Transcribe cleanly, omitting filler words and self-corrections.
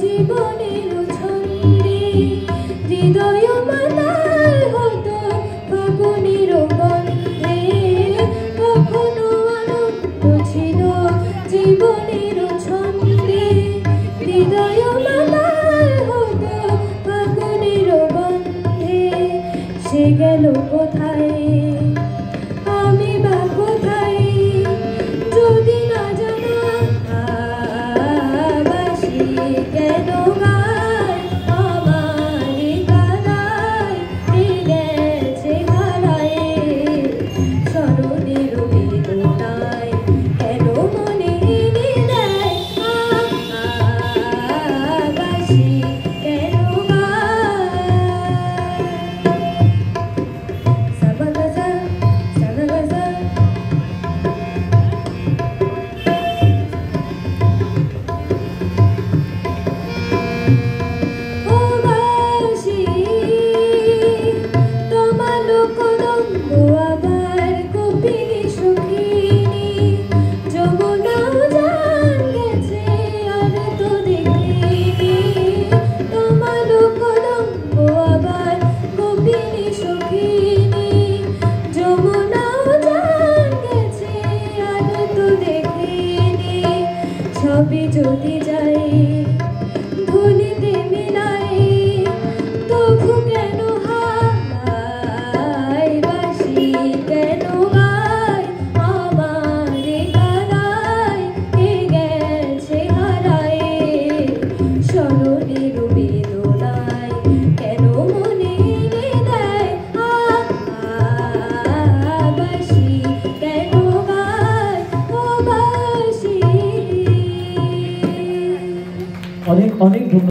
জীবনের ছন্দে হৃদয় মাতাল হতো ফাগুনের গন্ধে কখনো আনন্দ ছিল জীবনের ছন্দে হৃদয় মাতাল হতো ফাগুনের গন্ধে সে গেল কোথায় আমি বা কোথায় যদি না জানা বাসি কেন গায় আমার কাদায় গেছে হারায় স্মরণের বেদনায় কেন মনে দেয় বাসি কেন সবই যদি যাই ভুলিতে মিলাই তবু কেন হায় বাসি কেন গায় আমার কাদায় গেছে হারায় স্মরণের বেদনায় কেন মনে দেয় বাসি কেন গায় ও বাসি। অনেক অনেক ধন্যবাদ।